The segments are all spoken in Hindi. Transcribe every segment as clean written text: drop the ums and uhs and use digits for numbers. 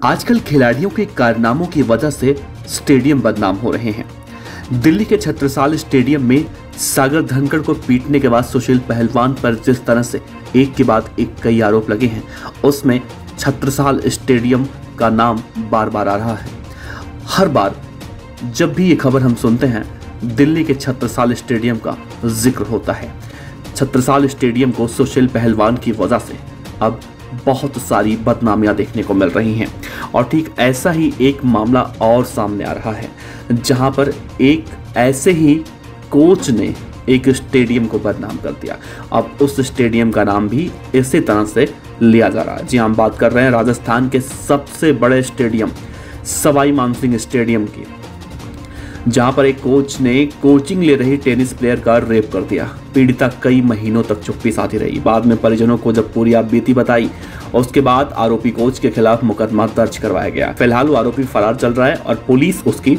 आजकल खिलाड़ियों के कारनामों की वजह से स्टेडियम बदनाम हो रहे हैं। दिल्ली के छत्रसाल स्टेडियम में सागर धनखड़ को पीटने के बाद सुशील पहलवान पर जिस तरह से एक के बाद एक कई आरोप लगे हैं, उसमें छत्रसाल स्टेडियम का नाम बार बार आ रहा है। हर बार जब भी ये खबर हम सुनते हैं, दिल्ली के छत्रसाल स्टेडियम का जिक्र होता है। छत्रसाल स्टेडियम को सुशील पहलवान की वजह से अब बहुत सारी बदनामियां देखने को मिल रही हैं और ठीक ऐसा ही एक मामला और सामने आ रहा है, जहां पर एक ऐसे ही कोच ने एक स्टेडियम को बदनाम कर दिया। अब उस स्टेडियम का नाम भी इसी तरह से लिया जा रहा है। जी, हम बात कर रहे हैं राजस्थान के सबसे बड़े स्टेडियम सवाई मानसिंह स्टेडियम की, जहां पर एक कोच ने कोचिंग ले रही टेनिस प्लेयर का रेप कर दिया। पीड़िता कई महीनों तक चुप्पी साधी रही। बाद में परिजनों को जब पूरी बीती बताई, उसके बाद आरोपी कोच के खिलाफ मुकदमा दर्ज करवाया गया। फिलहाल वो आरोपी फरार चल रहा है और पुलिस उसकी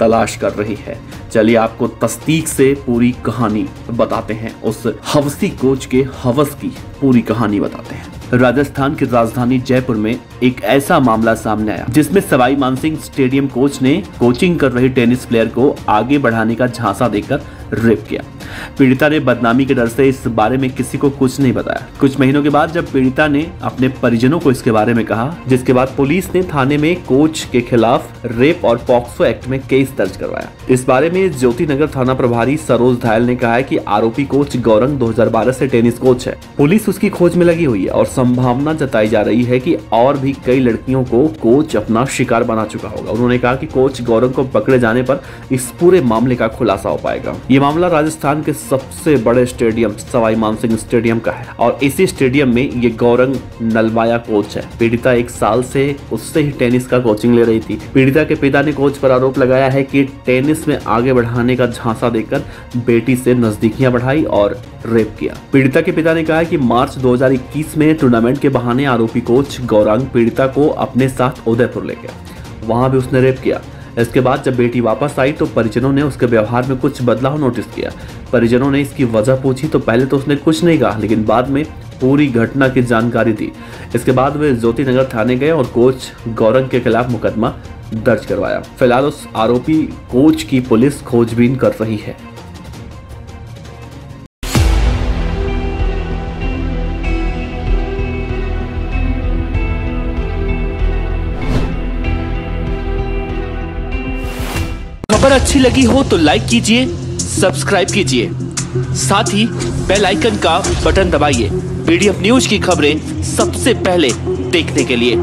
तलाश कर रही है। चलिए आपको तस्दीक से पूरी कहानी बताते हैं, उस हवसी कोच के हवस की पूरी कहानी बताते हैं। राजस्थान की राजधानी जयपुर में एक ऐसा मामला सामने आया जिसमें सवाई मानसिंह स्टेडियम कोच ने कोचिंग कर रही टेनिस प्लेयर को आगे बढ़ाने का झांसा देकर रेप किया। पीड़िता ने बदनामी के डर से इस बारे में किसी को कुछ नहीं बताया। कुछ महीनों के बाद जब पीड़िता ने अपने परिजनों को इसके बारे में कहा, जिसके बाद पुलिस ने थाने में कोच के खिलाफ रेप और पॉक्सो एक्ट में केस दर्ज करवाया। इस बारे में ज्योति नगर थाना प्रभारी सरोज धायल ने कहा है कि आरोपी कोच गौरंग 2012 से टेनिस कोच है। पुलिस उसकी खोज में लगी हुई है और संभावना जताई जा रही है कि और भी कई लड़कियों को कोच अपना शिकार बना चुका होगा। उन्होंने कहा कि कोच गौरंग को पकड़े जाने पर इस पूरे मामले का खुलासा हो पाएगा। ये मामला राजस्थान के सबसे बड़े स्टेडियम सवाई मानसिंह स्टेडियम का है और इसी स्टेडियम में ये गौरंग नलवाया कोच है। पीड़िता 1 साल से उससे ही टेनिस का कोचिंग ले रही थी। पीड़िता के पिता ने कोच पर आरोप लगाया है कि टेनिस में आगे बढ़ाने का झांसा देकर बेटी से नजदीकियां बढ़ाई और रेप किया। पीड़िता के पिता ने कहा कि मार्च 2021 में टूर्नामेंट के बहाने आरोपी कोच गौरंग पीड़िता को अपने साथ उदयपुर ले गया। वहां भी उसने रेप किया। इसके बाद जब बेटी वापस आई तो परिजनों ने उसके व्यवहार में कुछ बदलाव नोटिस किया। परिजनों ने इसकी वजह पूछी तो पहले तो उसने कुछ नहीं कहा, लेकिन बाद में पूरी घटना की जानकारी दी। इसके बाद वे ज्योति नगर थाने गए और कोच गौरंग के खिलाफ मुकदमा दर्ज करवाया। फिलहाल उस आरोपी कोच की पुलिस खोजबीन कर रही है। खबर अच्छी लगी हो तो लाइक कीजिए, सब्सक्राइब कीजिए, साथ ही बेल आइकन का बटन दबाइए। पीडीएफ न्यूज की खबरें सबसे पहले देखने के लिए।